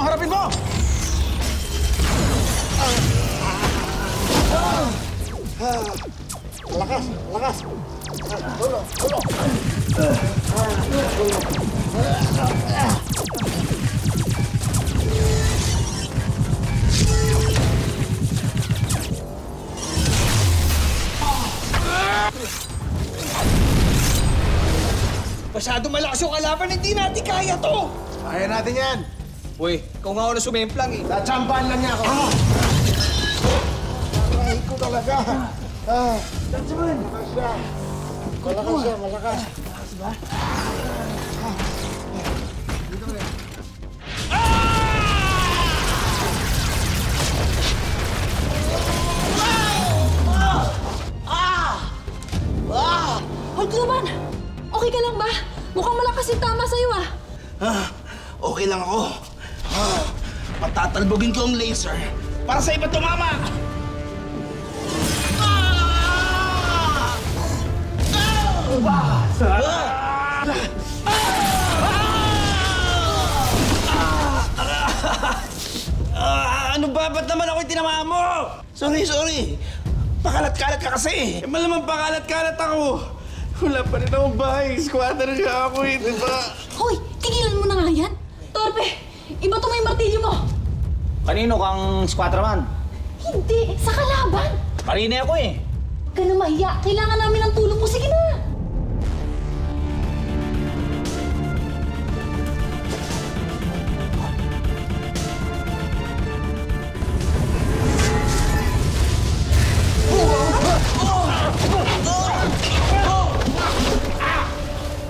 Harapin mo! Malakas! Malakas! Tulo! Tulo! Masyado malakas yung kalaban, hindi natin kaya to! Kaya natin yan! Uy, ikaw nga ako na sumemplang eh. Tatsambahan lang niya ako. Aray ko talaga. Tatsabahan. Malakas siya, malakas. Malakas ba? Dito rin. Hold naman! Okay ka lang ba? Mukhang malakas yung tama sa'yo ah. Okay lang ako. Patatalbogin ko ang laser para sa iba tumama! Ano ba? Ba't naman ako'y tinamaan mo? Sorry. Pakalat-kalat ka kasi. Malamang pakalat-kalat ako. Wala pa rin akong bahay. Squatter nga ako eh, di ba? Hoy, tigilan mo na nga yan. Torpe, iba to may martilyo mo. Kanino kang squatterman? Hindi, sa kalaban. Marine ako eh. Huwag ka na mahiya. Kailangan namin ng tulong mo. Sige na.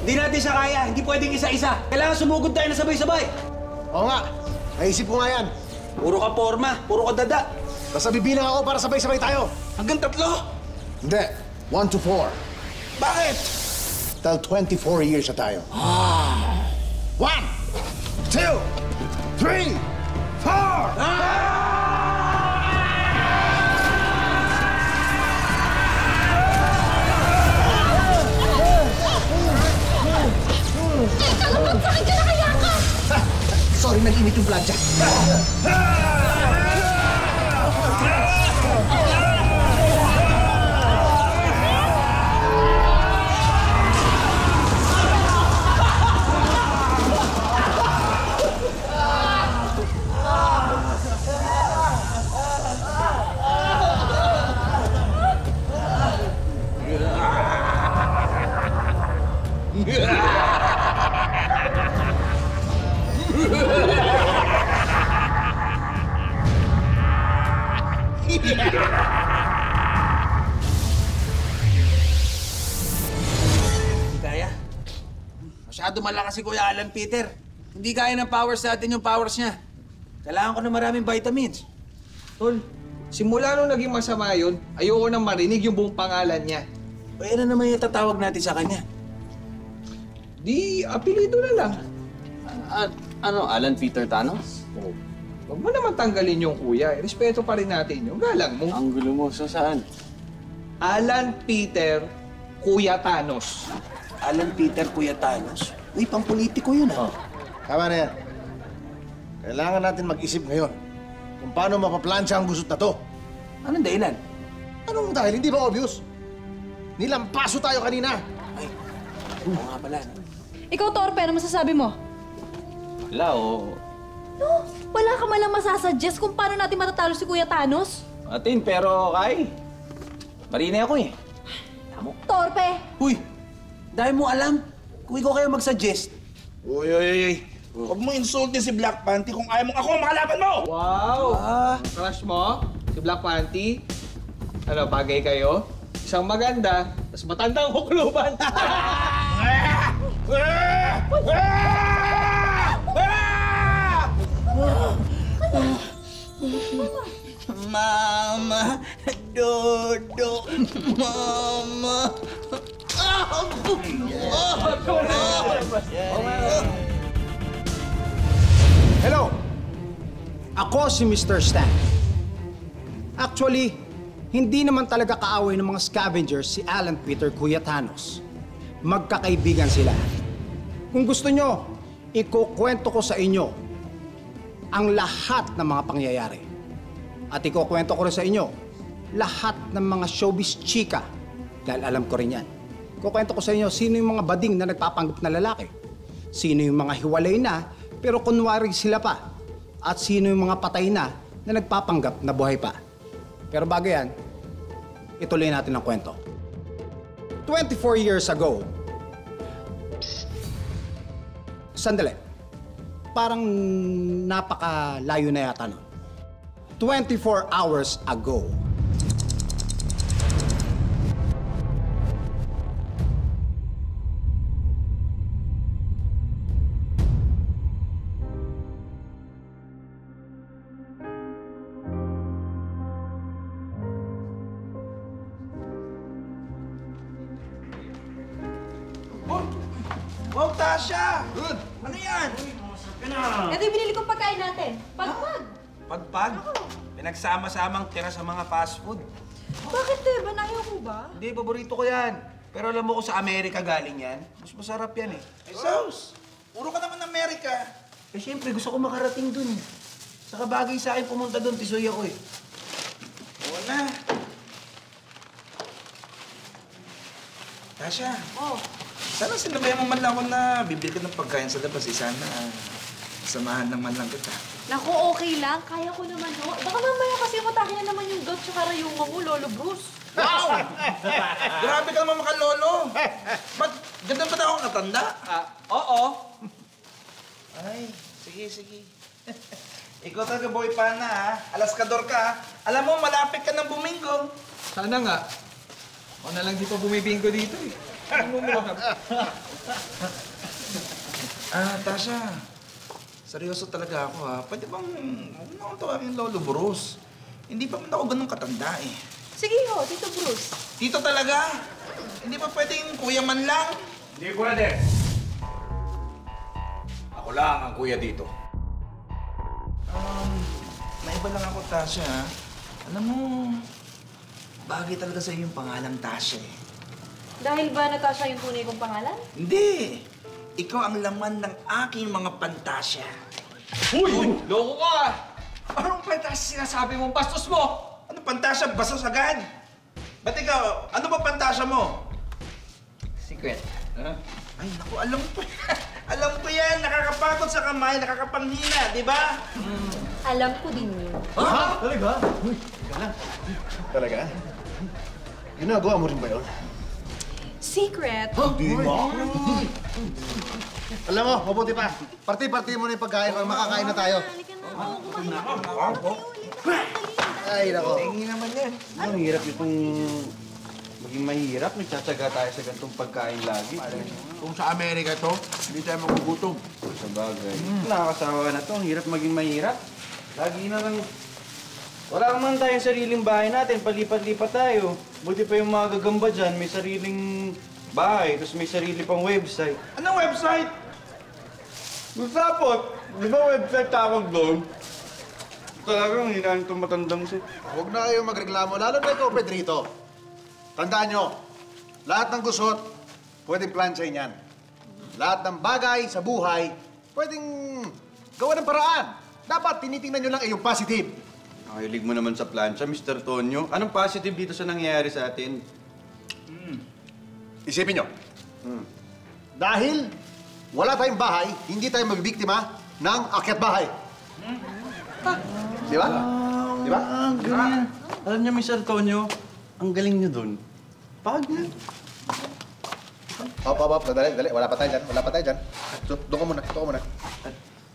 Hindi natin siya kaya. Hindi pwedeng isa-isa. Kailangan sumugod tayo na sabay-sabay. Oo nga. Naisip ko nga yan. Puro ka porma. Puro ka dada. Basta bibilang ako para sabay-sabay tayo. Hanggang 3. Hindi. 1 to 4. Bakit? Till 24 years na tayo. 1, 2, 3, 4! Teka naman, sakit ka na kaya ka! Sorry, nag-init yung plancha. Kaya? Masyado malakas si Kuya Alan Peter. Hindi kaya ng powers natin yung powers niya. Kailangan ko ng maraming vitamins. Tol, simula nung naging masama yun, ayoko nang marinig yung buong pangalan niya. O ano naman yung tatawag natin sa kanya? Di, apelido na lang. Ano, Alan Peter Thanos? Oh, huwag mo naman tanggalin yung kuya. Respeto pa rin natin yung galang mo. Ang gulo mo, so saan? Alan Peter, Kuya Thanos. Alan Peter Kuya Thanos. Uy, pang-politiko yun ah. Tama na yan. Kailangan natin mag-isip ngayon kung paano mapaplansya ang gusot na to. Anong dahilan? Anong dahil? Hindi ba obvious? Nilampaso tayo kanina. Ay, oo nga pala. Ikaw, Torpe, ano masasabi mo? Wala, oh. No, wala ka malang masasuggest kung paano natin matatalo si Kuya Thanos? Atin, pero kay. Marine ako eh. Tamo. Torpe! Uy, dahil mo alam, kung ikaw kayo mag-suggest. Uy. Huwag mo insultin si Black Panty kung ayaw mong ako ang makalaban mo! Wow! Crush mo? Si Black Panty? Ano, bagay kayo? Isang maganda, tapos matandang hukluban. Mama, Dodo, Mama. Hello! Ako si Mr. Stan. Actually, hindi naman talaga kaaway ng mga scavengers si Alan Peter Kuya Thanos. Magkakaibigan sila. Kung gusto nyo, ikukwento ko sa inyo ang lahat ng mga pangyayari. At ikukwento ko rin sa inyo lahat ng mga showbiz chika. Dahil alam ko rin yan. Ikukwento ko sa inyo sino yung mga bading na nagpapanggap na lalaki. Sino yung mga hiwalay na pero kunwari sila pa. At sino yung mga patay na nagpapanggap na buhay pa. Pero bago yan, ituloy natin ang kwento. 24 years ago, sandali, parang napakalayo na yata nun. 24 hours ago. Wow, Tasha! Good! Ano yan? Ito yung binili kong pagkain natin. Pagpag. Pagpag? Pinagsama-samang tira sa mga fast food. Bakit, Teban? Ayaw mo ba? Hindi, paborito ko yan. Pero alam mo kung sa Amerika galing yan, mas masarap yan eh. Sus! Puro ka naman Amerika. Eh siyempre, gusto ko makarating dun. Saka bagay sa akin pumunta dun, tisoy ako eh. Oo na. Tasha. Oh. Sana sinabayan mo man lang ako na bibili ka ng pagkain sa labas. Sana samahan ng man lang kita. Naku, okay lang. Kaya ko naman, ho. Baka mamaya kasi matakin na naman yung gout tsaka rayuma mo, Lolo Bruce. Wow! Grabe ka naman makalolo. Ba't ganda ba ako natanda? Oo. Ay, sige. Ikaw talaga boy pa na ha. Alaskador ka ha. Alam mo, malapit ka ng bumingo. Sana nga. Ako na lang di pa bumibinggo dito eh. Ano mo mga... Tasha. Seryoso talaga ako ha. Pwede bang huwag mo akong tawagin Lolo Bruce? Hindi pa man ako ganun katanda eh. Sige, ho, Tito Bruce. Tito talaga? Hindi pa pwedeng kuya man lang? Hindi pwede. Ako lang ang kuya dito. Naiba lang ako, Tasha. Ha? Alam mo, bagay talaga sa iyo yung pangalang Tasha eh. Dahil ba Natasha yung tunay kong pangalan? Hindi! Ikaw ang laman ng aking mga pantasya. Uy! Loko ka! Anong pantasya sinasabi mong bastos mo? Ano pantasya? Bastos agad? Ba't ikaw? Ano ba pantasya mo? Secret. Ay, naku, alam ko yan. Alam ko yan. Nakakapagod sa kamay, nakakapanghina, di ba? Alam ko din yun. Ha? Talaga? Uy, teka lang. Talaga? Ginagawa mo rin ba yun? Secret? Di ba? Alam mo, mabuti pa. Party-party mo na yung pagkain para makakain na tayo. Halika na. Ay, nako. Tingi naman yan. Ang hirap itong maging mahirap. Nagtsatsaga tayo sa ganitong pagkain lagi. Kung sa Amerika to, hindi tayo magugutom. Sa bagay. Nakakasawa na to. Ang hirap maging mahirap. Lagi na lang... Wala naman tayong sariling bahay natin. Palipat-lipat tayo. Buti pa yung mga gagamba dyan. May sariling bahay. Tapos may sarili pang website. Anong website? Tapos, di ba website tawag doon? Talagang hinaan itong matandang si... Huwag na kayong magreklamo, lalo na ikaw, Pedrito. Tandaan nyo, lahat ng gusot, pwedeng plansyahin yan. Lahat ng bagay sa buhay, pwedeng gawa ng paraan. Dapat tinitingnan nyo lang yung positive. Nakahilig mo naman sa plancha, Mr. Tonyo. Anong positive dito sa nangyayari sa atin? Isipin nyo. Dahil wala tayong bahay, hindi tayo mabibiktima ng akyat bahay. Di ba? Di ba? Ganyan. Alam niyo, Mr. Tonyo, ang galing niyo dun. Pag na. Hop. Dali. Wala pa tayo dyan. Doon ka muna.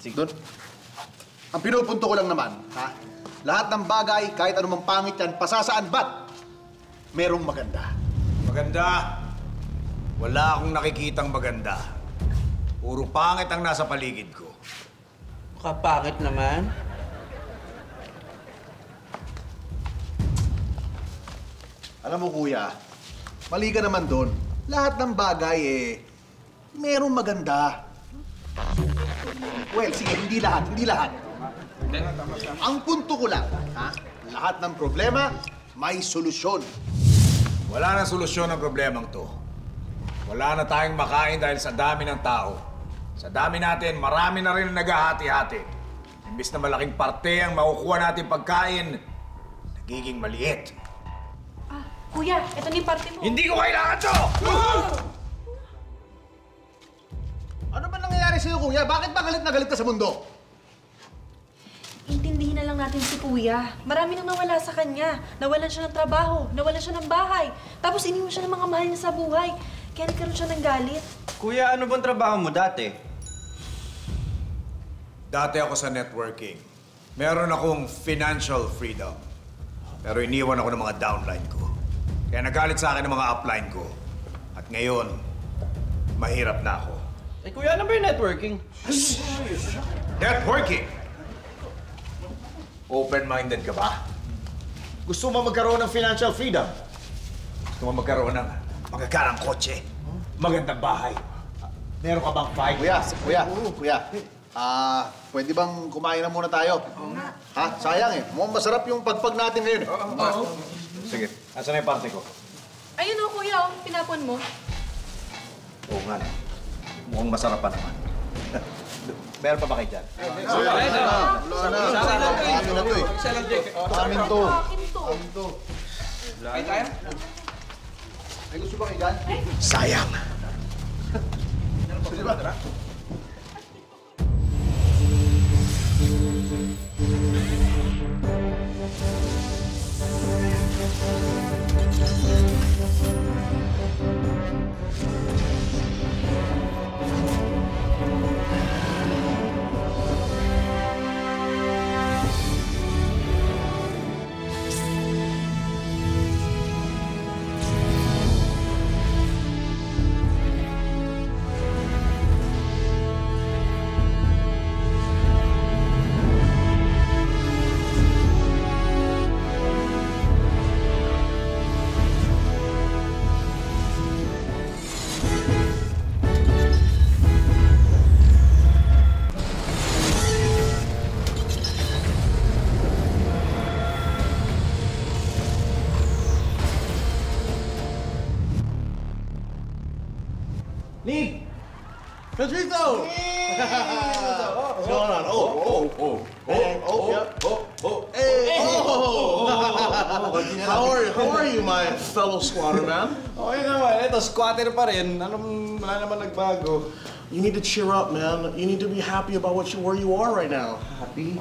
Sige. Doon. Ang pinupunto ko lang naman, ha? Lahat ng bagay, kahit anumang pangit yan, pasasaan ba't merong maganda. Maganda. Wala akong nakikitang maganda. Puro pangit ang nasa paligid ko. Kapangit naman. Alam mo, kuya, mali ka naman doon. Lahat ng bagay, merong maganda. Well, sige, hindi lahat. Ang punto ko lang, ha? Lahat ng problema, may solusyon. Wala nang solusyon ang problemang to. Wala na tayong makain dahil sa dami ng tao. Sa dami natin, marami na rin naghahati-hati. Imbis na malaking parte ang makukuha natin pagkain, nagiging maliit. Kuya, ito na yung party mo. Hindi ko kailangan to! Ano ba nangyayari sa'yo, kuya? Bakit ba galit na galit ka sa mundo? Intindihin na lang natin si Kuya. Marami nang nawala sa kanya. Nawalan siya ng trabaho, nawalan siya ng bahay. Tapos iniwan siya ng mga mahal niya sa buhay. Kaya nagkaroon siya ng galit. Kuya, ano bang trabaho mo dati? Dati ako sa networking. Meron akong financial freedom. Pero iniwan ako ng mga downline ko. Kaya nagalit sa akin ng mga upline ko. At ngayon, mahirap na ako. Eh, kuya, ano ba yung networking? Networking! Open-minded ka ba? Gusto mo magkaroon ng financial freedom? Gusto mo magkaroon ng magagarang kotse? Magandang bahay? Meron ka bang fight? Kuya. Pwede bang kumain na muna tayo? Ha? Sayang eh. Mukhang masarap yung pagpag natin ngayon. Sige, asan na yung party ko? Ayun o, Kuya, pinapon mo. Oo nga na. Mukhang masarap pa naman. Meron pa ba kayo dyan? Wala na. Amin na to eh. Amin to. Akin to. May gusto ba kayo dyan? Sayang! Sige ba? Leave! Pedrito! What's going on? How are you, my fellow squatter, man? Okay naman, ito, squatter pa rin. Wala naman nagbago. You need to cheer up, man. You need to be happy about where you are right now. Happy?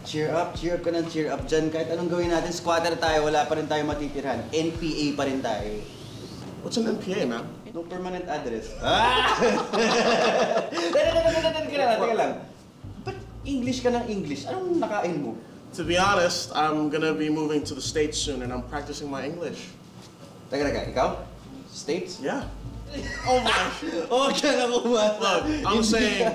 Cheer up ka ng cheer up dyan. Kahit anong gawin natin, squatter tayo, wala pa rin tayo matitirhan. NPA pa rin tayo. What's an NPA, man? No permanent address. Teka lang. Ba't English ka ng English? Anong nakain mo? To be honest, I'm gonna be moving to the States soon and I'm practicing my English. Teka, ikaw? States? Yeah. Oh my! Okay na kumata. Look, I'm saying,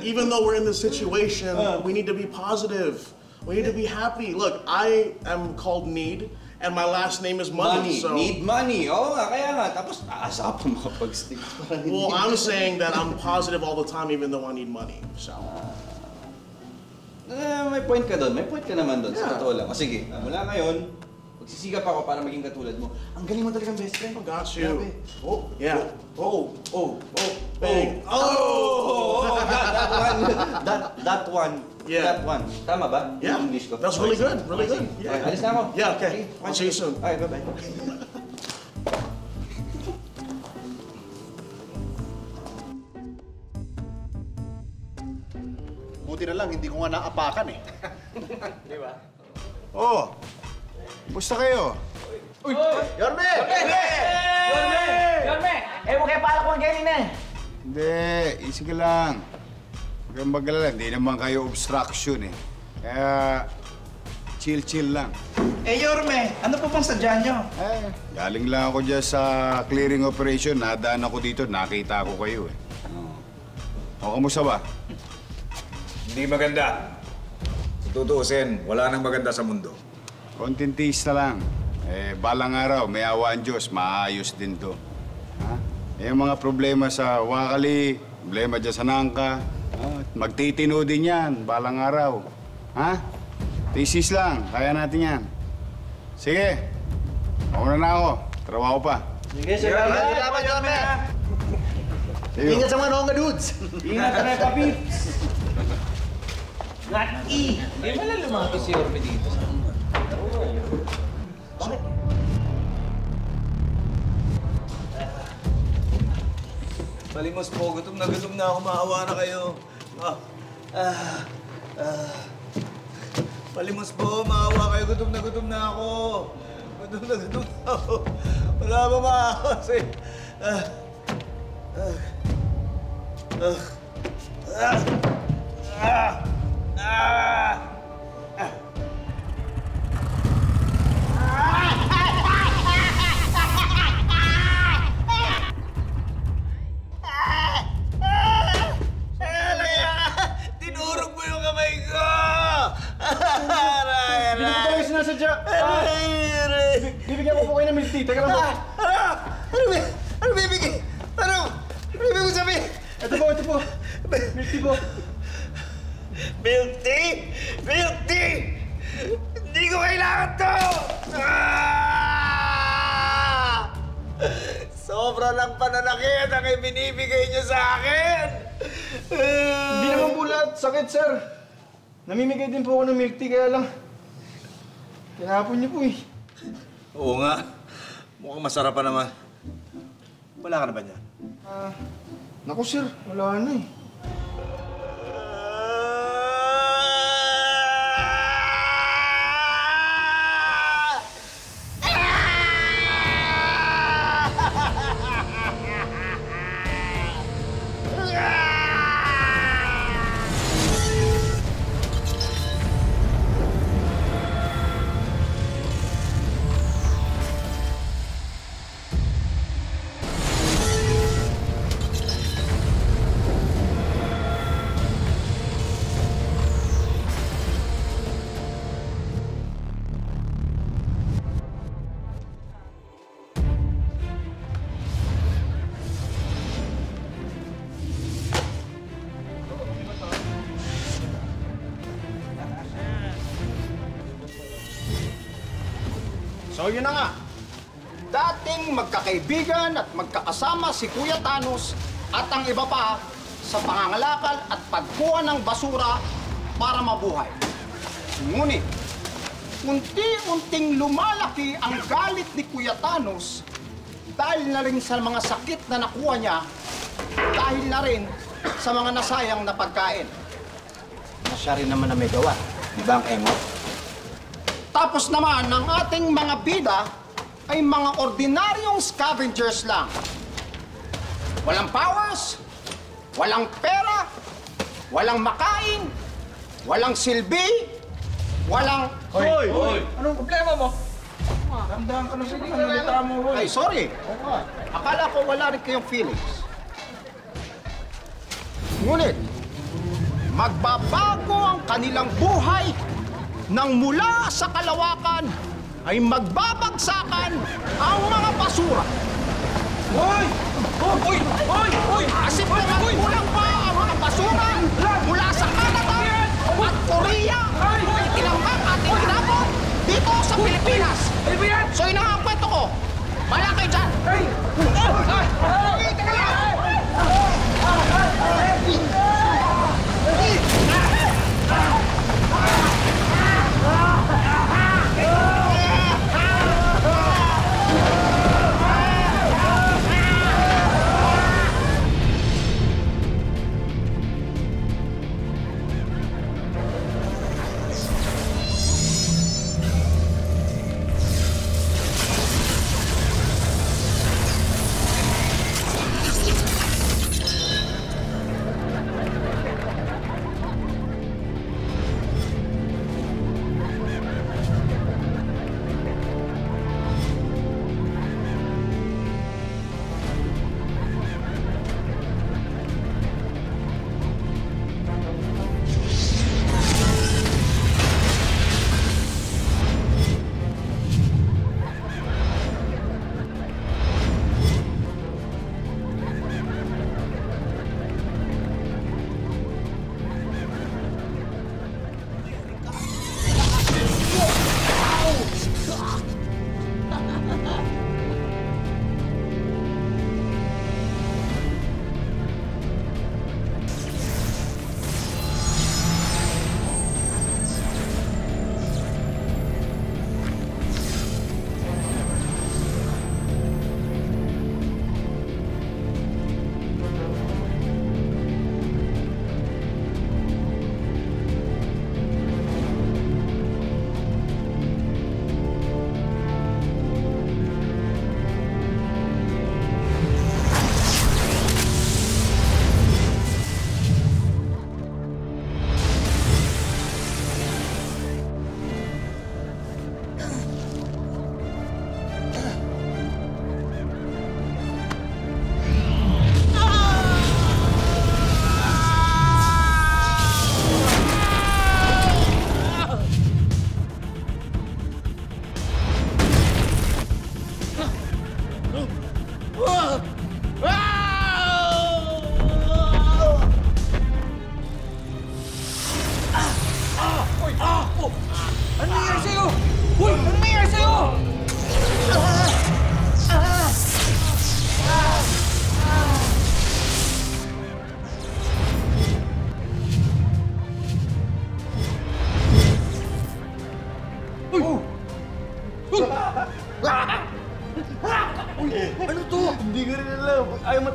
even though we're in this situation, we need to be positive. We need to be happy. Look, I am called Need, and my last name is Money. So, Need money. Oo nga, kaya nga. Tapos, aasa pa makapag-stick. well, I'm saying that I'm positive all the time, even though I need money. So, may point ka doon. May point ka naman doon. Sa Yeah. totoo lang. O sige, mula ngayon, magsisigap ako para maging katulad mo. Ang galing mo talagang best friend. I got you. Grabe. Yeah. Bang. That one. Yeah. That one. Tama ba? Yeah. Yung English ko. That's really good. Really Okay, good. sige. Yeah. Okay, alis na ako. Yeah, okay. I'll see you soon. Okay, bye-bye. Buti na lang, hindi ko nga naapakan eh. Oh! Gusto kayo? Yorme! Yorme! Eh, huwag kayo palak kung ganyan eh. Hindi, easy ka lang. Huwag kang mag-alala, hindi naman kayo obstruction eh. Kaya, chill-chill lang. Eh, Yorme, ano po bang sadya nyo? Galing lang ako dyan sa clearing operation. Nadaan ako dito, nakita ko kayo eh. O, kamusta ba? Hindi maganda. Tutuusin, wala nang maganda sa mundo. Konting tiis na lang. Balang araw, may awa ang Diyos, maayos din to. Ha? Yung mga problema sa Wakali, problema dyan sa Nangka, magtitino din yan, balang araw. Ha? Tisis lang, kaya natin yan. Sige, mauna na ako. Trabaho pa. Sige, salamat. Salamat, Yorme! Ingat sa mga nonga dudes! Ingat ka na, papips! Eh, wala lumaki si Orme dito. Bakit? Malimos po, gutom na ako. Maawa na kayo. Malimos po, maawa kayo. Gutom na ako. Gutom na ako. Wala ba maawa sa'yo? Tinurog mo yung kamay ko! Hindi ko talaga sinasadya. Bibigyan ko po kayo ng milk tea. Teka lang po. Ano bibigay? Ano bibigay mo sabihin? Ito po. Milk tea po. Milk tea? Milk tea! Hindi ko kailangan to! Sobra lang pananakit ang ibinibigay niyo sa akin! Hindi naman po lahat sakit, sir. Namimigay din po ako ng milk tea, kaya lang... Tinapon niyo po eh. Oo nga. Mukhang masarap pa naman. Wala ka na ba niyan? Naku, sir. Wala na eh. So yun na nga, dating magkakaibigan at magkakasama si Kuya Thanos at ang iba pa sa pangangalakal at pagkuha ng basura para mabuhay. Ngunit, unti-unting lumalaki ang galit ni Kuya Thanos dahil na rin sa mga sakit na nakuha niya, dahil na rin sa mga nasayang na pagkain. Na siya rin naman na may gawa, di ba ang engot? Tapos naman, ang ating mga bida ay mga ordinaryong scavengers lang. Walang powers, walang pera, walang makain, walang silbi, walang... Hoy! Anong problema mo? Damdahan ka na sa kanilita mo, Roy. Ay, sorry. Akala ko wala rin kayong feelings. Ngunit, magbabago ang kanilang buhay nang mula sa kalawakan ay magbabagsakan ang mga basura. Hoy! Hoy! Hoy! Hoy! Asip naman kulang pa ang mga basura mula sa Canada at Korea ay tinangkap at itinapon dito sa Pilipinas. So yun ang kwento ko. Bala kayo dyan!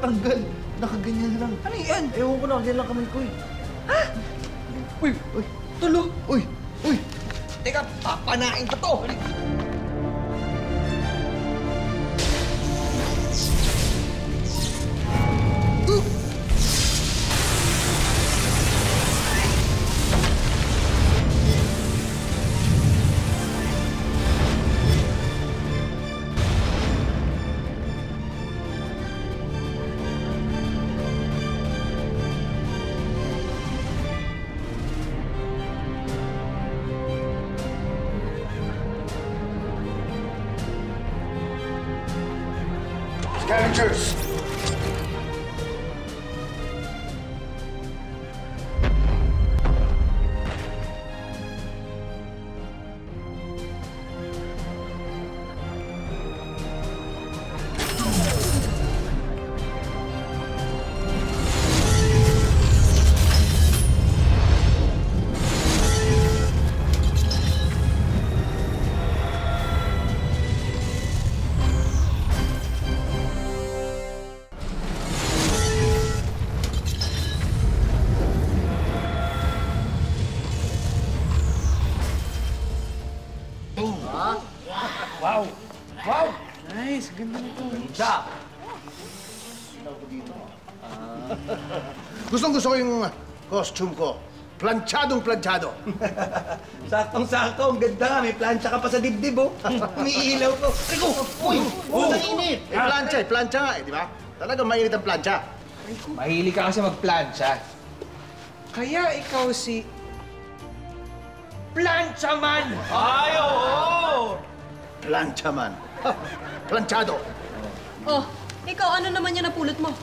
natanggal. Nakaganyan lang. Ano yan? Ewan ko, nakaganyan lang kamay ko eh. Uy! Tulo! Uy! Uy! Teka, papanain ko to! Scavengers! Nice, ganda nito. Gustong-gusto ko yung costume ko. Planchadong-planchado. Saktong-sakto, ang ganda nga. May plancha ka pa sa dibdib, oh. Umiilaw ko. Rico! Uy! Ang init! Plancha nga di ba? Talagang mainit ang plancha. Mahilig ka kasi magplansya. Kaya ikaw si... Planchaman! Ay, oo! Plancha man. Planchado. Oh, ikaw, ano naman yung napulot mo?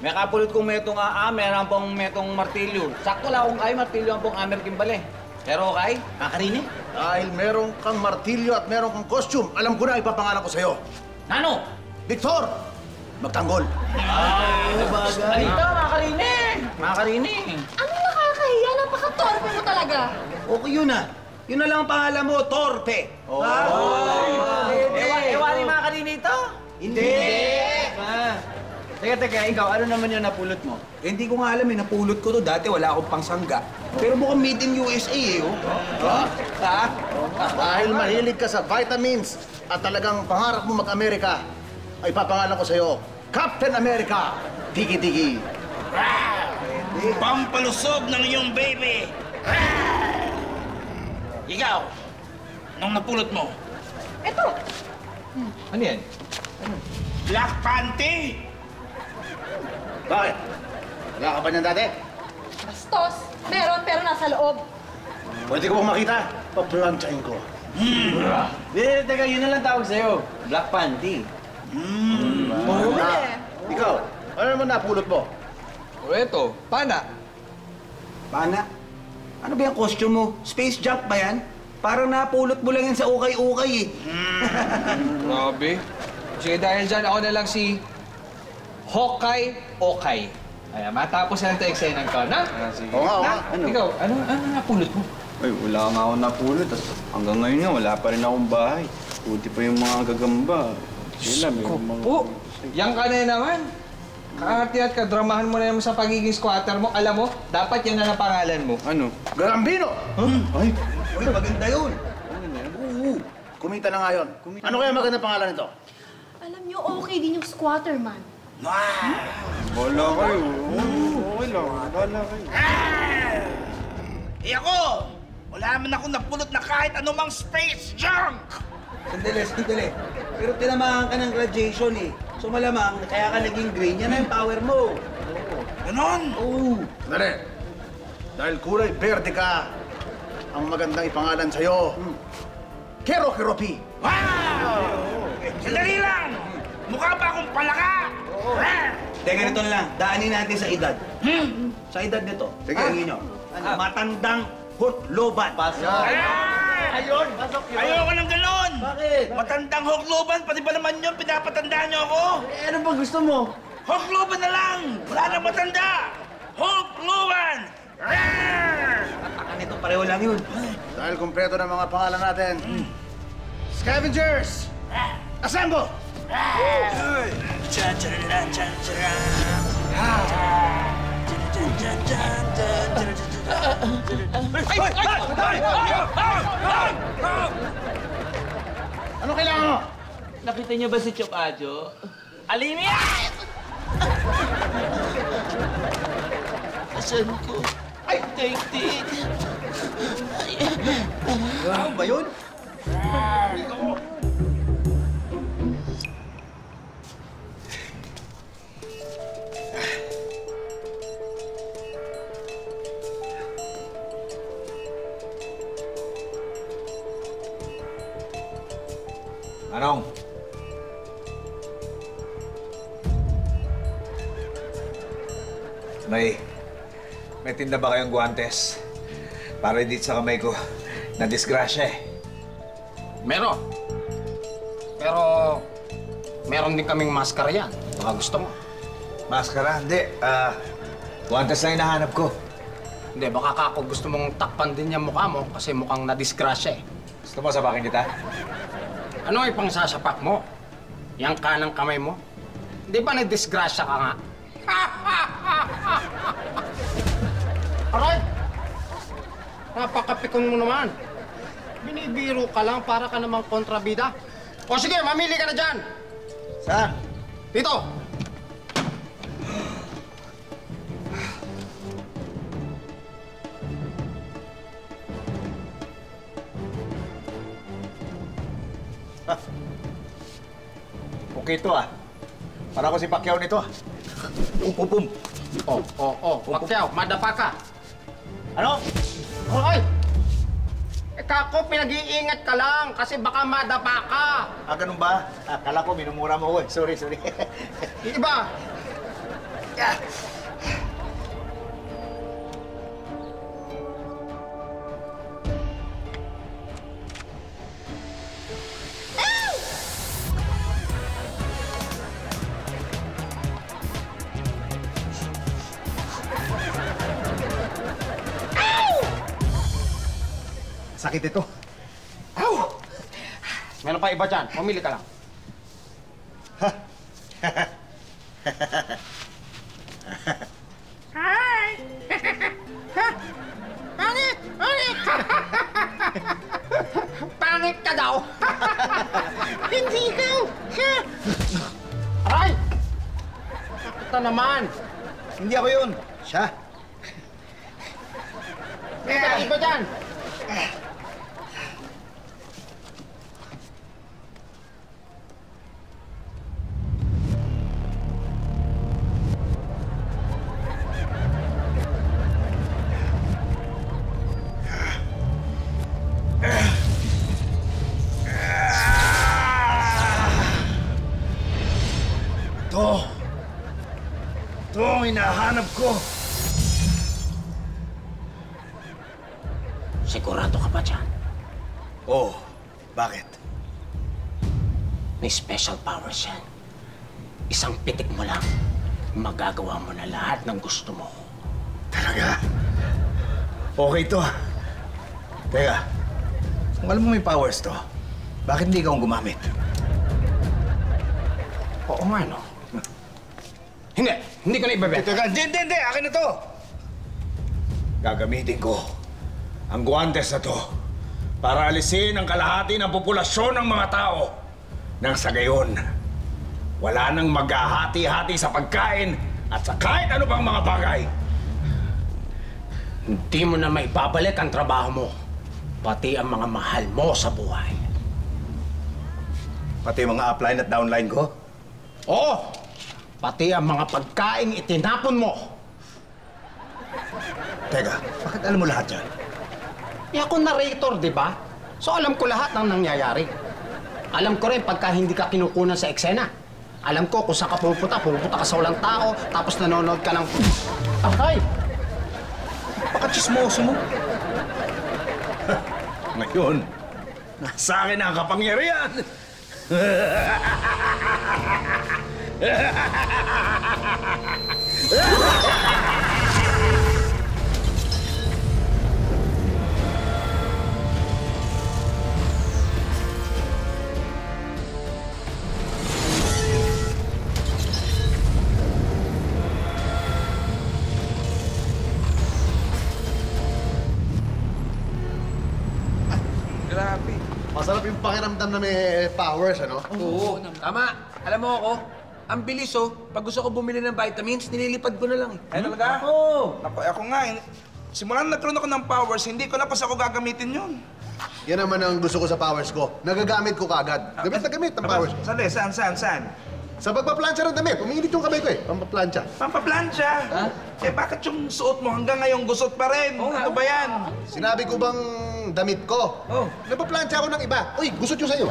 May kapulot kong metong meron pong metong martilyo. Sakto lang kung kay martilyo ang pong amer kimbale. Pero kay, kakarini. Dahil meron kang martilyo at meron kang costume, alam ko na ipapangalan ko sa'yo. Nano? Victor! Magtanggol. Alita, makakarini! Makakarini. Ano nakakahiya? Napaka-torpe mo talaga. Okay yun ah. Yun na lang ang pangalan mo, Torpe. Ewan ni makakarini ito? Hindi! Teka, ikaw, ano naman yung napulot mo? Eh, hindi ko nga alam eh, napulot ko to. Dati wala akong pangsangga. Pero mukhang made in USA eh, oh. Dahil mahilig ka sa vitamins at talagang pangarap mo mag-Amerika, ay papangalan ko sa'yo, Captain America, Tiki-Tiki. Pampalusog ng iyong baby! Ikaw, anong napulot mo? Eto, Ano yan? Black Panty! Bakit? Wala ka ba niyan dati? bastos. Meron, pero nasa loob. Pwede ko bang makita? Paplantsahin ko. Teka, yun na lang tawag sa'yo. Black Panty. Ikaw, ano naman napulot mo? O eto, pana. Pana? Ano ba yung costume mo? Space jump ba yan? Parang napulot mo lang yan sa ukay-ukay eh. Grabe. Sige, dahil dyan ako na lang si Hokay Okay. Ayan, matapos na ito eksena ko, na? Oo nga, oo nga. Ano? Ikaw, ano napulot mo? Ay, wala nga ako napulot. Hanggang ngayon nga, wala pa rin akong bahay. Buti pa yung mga gagamba. Sila, may mga... Oh, yan ka na naman. Kaarte at kadramahan mo na naman sa pagiging squatter mo. Alam mo, dapat yan na ang pangalan mo. Ano? Garambino! Ay, Uy, maganda yun. Oo. Kumita na nga yun. Ano kaya magandang pangalan nito? Alam niyo, okay din yung squatter man. wala kayo. Okay lang, wala kayo. Eh ako, wala naman ako napulot na kahit anumang space junk! Sandali. Pero tinamaan ka ng graduation eh. So malamang, kaya ka naging green. Yan na yung power mo. Ganon! Oo. Dali. Dahil kulay berde ka, ang magandang ipangalan sa'yo, Kero Keropi. Wow! Sandali lang! Mukha ba akong palaka? Teka, ganito na lang. Daanin natin sa edad. Sa edad nito. Sige. Tingin nyo. Matandang hutloban. Ayun! Ayoko ng ganon! Bakit? Matandang hokloban, pati ba naman yun, pinapatanda niyo ako? Eh, ano ba gusto mo? Hokloban na lang! Wala nang matanda! Hokloban! Taka nito, pareho lang yun. Dahil kumpleto ng mga pangalan natin. Scavengers! Assemble! Ano kailangan mo? Nakita niyo ba si Chokajo? Alin yan? Asan ko? Ay, daigdig. Ano ba yun? Anong? May tinda ba kayong guwantes? Para dito sa kamay ko, na-disgrasya eh. Meron. Pero, meron din kaming maskara yan. Baka gusto mo. Maskara? Hindi. Guwantes na hinahanap ko. Hindi, baka kako gusto mong takpan din yung mukha mo kasi mukhang na-disgrasya eh. Gusto mo sabakin kita? Ano ay pang sasapak mo? Yang kanang kamay mo? Di ba na-disgrasya ka nga? Aray! Napakapikon mo naman. Binibiro ka lang para ka namang kontrabida. O sige, mamili ka na dyan! Saan? Dito! Okay ito ah. Para ako si Pacquiao nito ah. Pum. Pacquiao, madapa ka. Ano? Hoy! Kako, pinag-iingat ka lang kasi baka madapa ka. Ganun ba? Akala ko minumura mo ko eh. Sorry. Iba! Sakit ito. Meron pa iba dyan. Pumili ka lang. Hi! Pangit! Pangit ka daw! Hindi ikaw! Aray! Sakit na naman! Hindi ako yun. Siya. Meron pa iba dyan. Ito ang hinahanap ko. Sigurado ka ba dyan? Oh, bakit? May special powers yan. Isang pitik mo lang, magagawa mo na lahat ng gusto mo. Talaga? Okay to. Teka, kung alam mo may powers to, bakit hindi ka akong gumamit? Oo nga, no? Hindi ko na ibebenta. Teka, hindi! Akin na to! Gagamitin ko ang guwantes na to para alisin ang kalahati ng populasyon ng mga tao. Nang sa gayon, wala nang maghahati-hati sa pagkain at sa kahit ano pang mga bagay. Hindi mo na maibabalik ang trabaho mo. Pati ang mga mahal mo sa buhay. Pati mga upline at downline ko? Oo! Pati ang mga pagkaing itinapon mo. Teka, bakit alam mo lahat yan? Ako narrator, di ba? So alam ko lahat ng nangyayari. Alam ko rin pagka hindi ka kinukunan sa eksena. Alam ko kung saan ka pupunta ka sa walang tao, tapos nanonood ka ng... Aray! Baka chismoso mo. Ngayon, nasa akin ang kapangyarihan. Masarap yung pakiramdam na may powers, ano? Oo, tama. Alam mo ako, ang bilis pag gusto ko bumili ng vitamins, nililipad ko na lang. Ay, talaga? Oo. Ako nga, simulan nagkaroon ako ng powers, hindi ko na pa ako gagamitin yun. Yan naman ang gusto ko sa powers ko. Nagagamit ko kagad. Gamit na gamit ang powers ko. Saan? Sa pagpaplansya ng damit. Umiinit yung kamay ko eh. Pampaplansya. Pampaplansya? Ha? Eh, bakit yung suot mo hanggang ngayon gusot pa rin? Ano ba yan? Sinabi ko bang damit ko? Nagpaplansya ako ng iba. Uy, gusot yung sa'yo.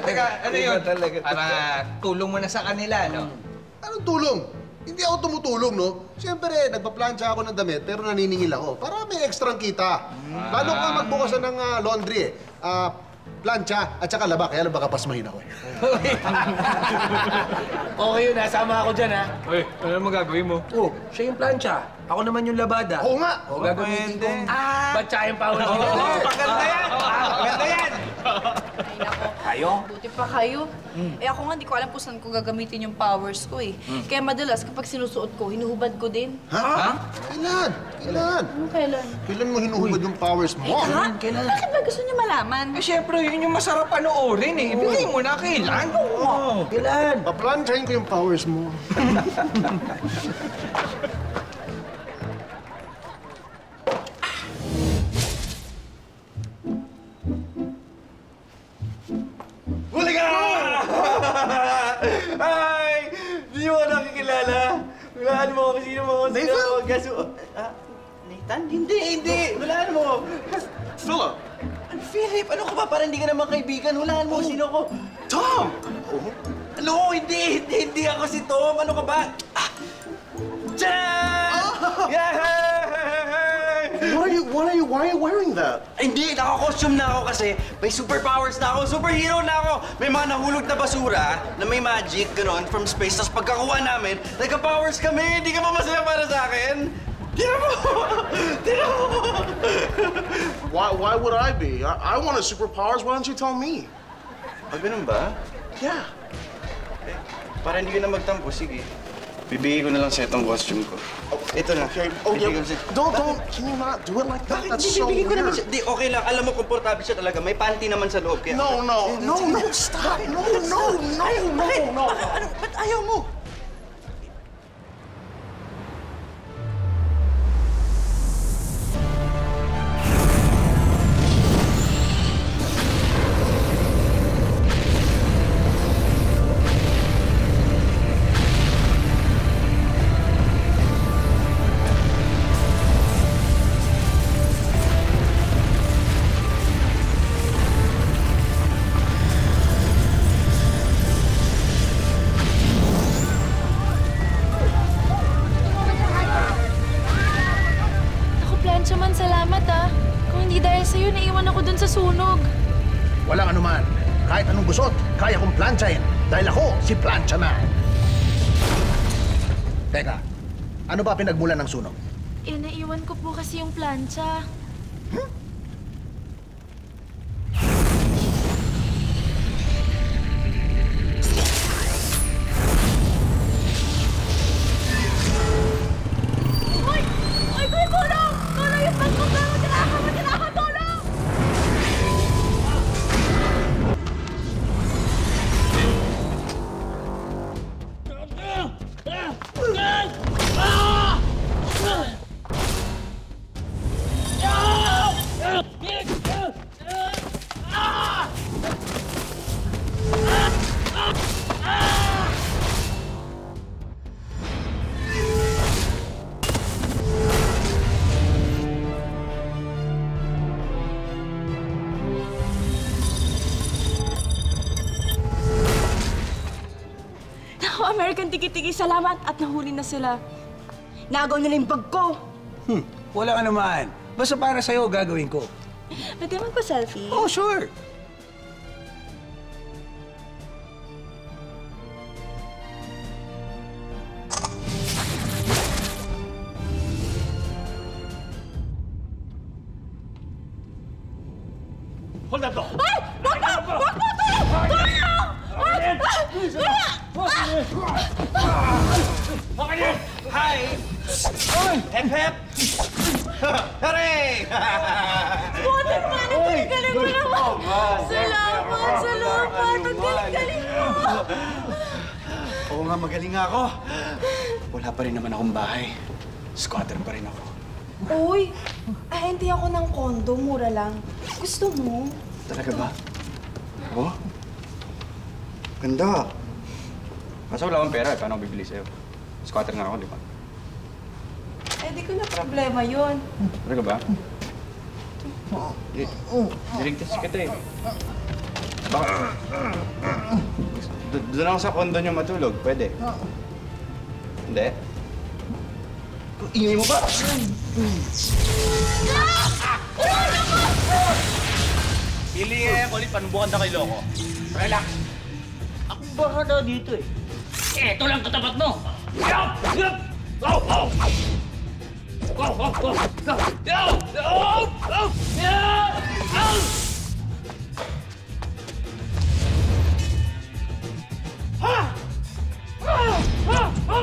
Teka, ano yun? Para tulong mo na sa kanila, no? Anong tulong? Hindi ako tumutulong, no? Siyempre, nagpaplansya ako ng damit, pero naniningil ako. Para may ekstrang kita. Lalo ko magbukasan ng laundry eh. Plancha at saka laba, kaya baka pasmahin ako eh. Okay yun, nasama ako dyan, ha? Uy, ano mo gagawin mo? Oh, siya yung plancha. Ako naman yung labada. Oo nga! O, gagamitin ko. Batsayang powers ko. Maganda yan! Maganda yan! Ay, nako. Kayo? Buti pa kayo. Eh ako nga, hindi ko alam kung saan ko gagamitin yung powers ko eh. Kaya madalas, kapag sinusuot ko, hinuhubad ko din. Ha? Kailan? Anong kailan? Kailan mo hinuhubad yung powers mo? Ha? Bakit ba gusto niyo malaman? Eh, syempre, yun yung masarap panoorin eh. Ibigay mo na, kailan? Kailan? Paplansyahin ko yung powers mo. Huli ka! Ay! Di mo nakikilala. Hulaan mo kung sino mo. Nathan? Nathan? Hindi. Hulaan mo. Philip. Philip, ano ka ba? Parang hindi ka naman kaibigan. Hulaan mo sino ko. Tom! Ano? Hindi ako si Tom. Ano ka ba? Tcharan! Yay! Why are you wearing that? Hindi, naka-costume na ako kasi may superpowers na ako, superhero na ako. May mga nahulog na basura na may magic, gano'n, from space. Tapos pagkakuha namin, nagka-powers kami. Hindi ka ba masaya para sa akin? Tira mo! Why would I be? I wanted superpowers. Why don't you tell me? Ganun ba? Yeah. Para hindi ka na magtampo, sige. Bibigay ko na lang sa itong costume ko. Ito na. Okay. Oh, yeah. Don't. Can you not do it like that? That's so Bibigay ko naman weird. siya. Di, okay lang. Alam mo, komportable siya talaga. May panty naman sa loob. Kaya... No, stop. No. Ba't ayaw mo? Salamat Kung hindi dahil sa'yo, naiwan ako dun sa sunog. Walang anuman. Kahit anong gusot, kaya kong plansyahin. Dahil ako, si Plancha Man. Teka, ano ba pinagmulan ng sunog? Eh, naiwan ko po kasi yung plancha. American Tiki-Tiki, salamat at nahuli na sila. Nagaw nila yung bag ko. Wala ka naman. Basta para sa'yo, gagawin ko. Pwede magpa-selfie? Oh, sure. Hold up, Ay! Wag mo! Wag mo! Tulong! Hi! Hep, hep! Hooray! Squatter man, ang galing-galing mo naman! Salamat! Ang galing-galing mo! Oo nga, magaling nga ako. Wala pa rin naman akong bahay. Squatter pa rin ako. Uy, ahente ako ng kondo, mura lang. Gusto mo? Talaga ba? Oo? Ganda. Kaso wala akong pera, paano ako bibili sa'yo? Squatter nga ako, di ba? Eh, di ko na problema yun. Talaga ba? Niligtas kita eh. Baka... Doon ako sa kondo niyo matulog, pwede? Hindi? Ingay mo ba? Pili nga ulit, panubukan na kay Loko. Relax. Ako bahala dito eh. Eto lang katapat mo. Yup! Yup! Go! Go! Go! Go! Go! Go! Go! Go! Go! Go! Ha! Ha! Ha! Ha! Ha!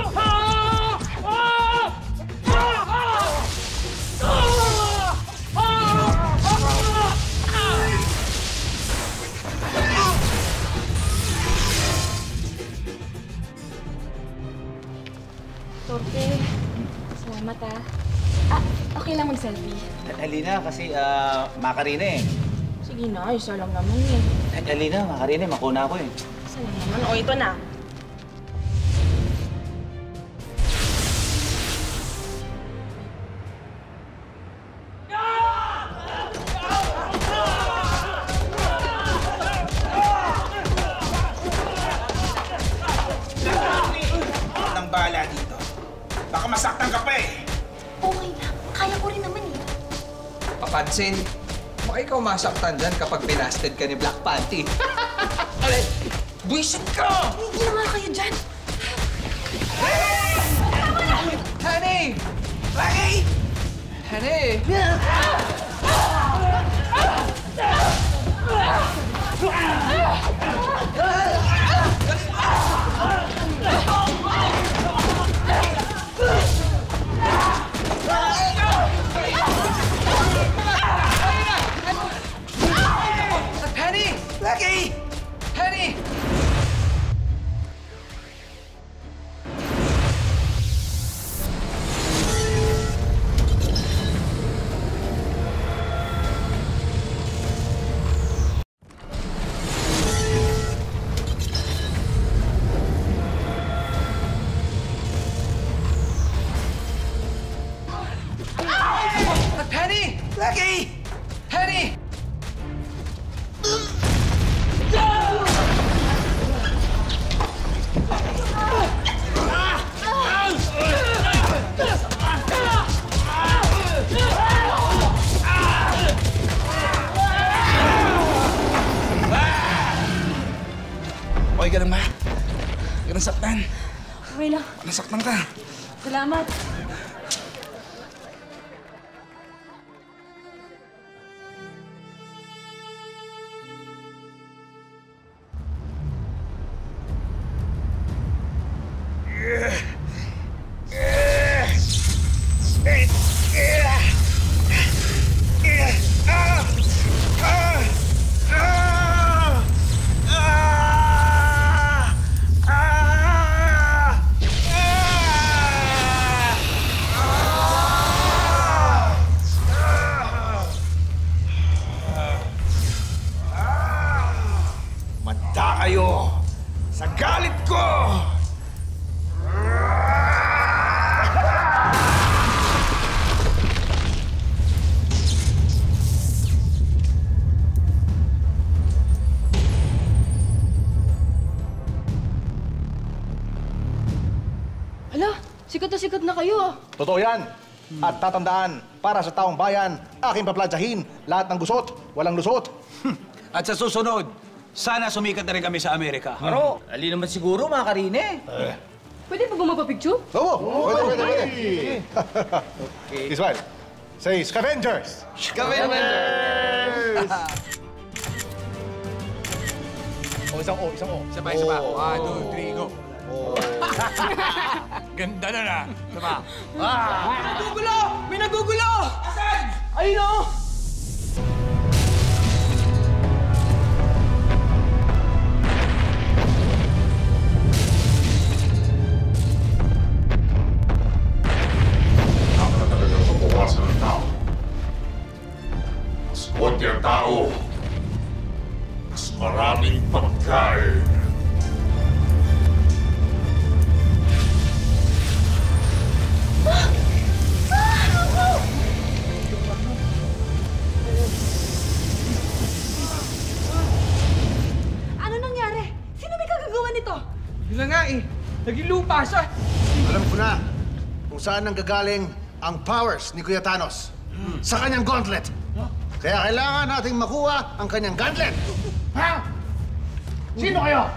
Torte, salamat okay lang mag-selfie. Halina kasi makarina eh. Sige na, isa lang naman eh. Halina, makarina, makuna ako eh. Isa lang naman. O, ito na. Bala dito. Baka masaktan ka pa eh. Okay lang. Kaya ko rin naman eh. Papansin, baka ikaw masaktan dyan kapag binasted ka ni Black Panty. Alay, buwisit ka! Hindi naman kayo dyan. Honey! Honey! Honey! Honey! Lucky! Honey! Penny! Lucky! Penny! Okay ka lang ba? Huwag ka nasaktan. Okay lang. Nasaktan ka. Salamat. Manda kayo sa galit ko! Hala, sikat na sikat na kayo. Totoo yan. At tatandaan, para sa taong bayan, aking papladyahin lahat ng gusot, walang lusot. At sa susunod, sana sumikat na rin kami sa Amerika. Pero, ali naman siguro, makarine. Pwede pa ba magpa-picture? Oo, pwede. This one. Say, Scavengers! Scavengers! Isang O. Isa pa. 1, 2, 3, go. Ganda na na. Isa pa. May nagugulo! May nagugulo! Ayun o! Dapat talagang mabawasan ng tao. Mas konti ang tao. Mas maraming pagkain. Ano nangyari? Sino may kagagawa nito? Yun na nga eh. Naging lupa siya. Alam ko na kung saan nanggagaling ang powers ni Kuya Thanos. Sa kanyang gauntlet. Kaya kailangan nating makuha ang kanyang gauntlet. Ha? Sino kayo?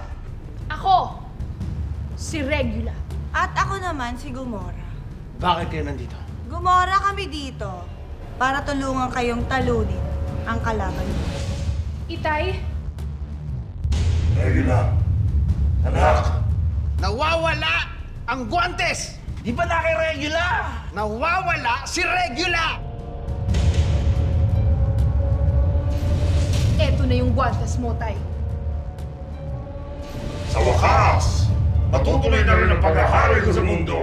Ako, si Regula. At ako naman si Gomora. Bakit kayo nandito? Gumora kami dito para tulungan kayong talunin ang kalaban niyo. Itay, Regula, anak, Nawawala ang guantes! Di ba na kay Regula? Nawawala si Regula! eto na yung guantes mo, Tay. sa wakas, matutuloy na rin ang paghahari ko sa mundo.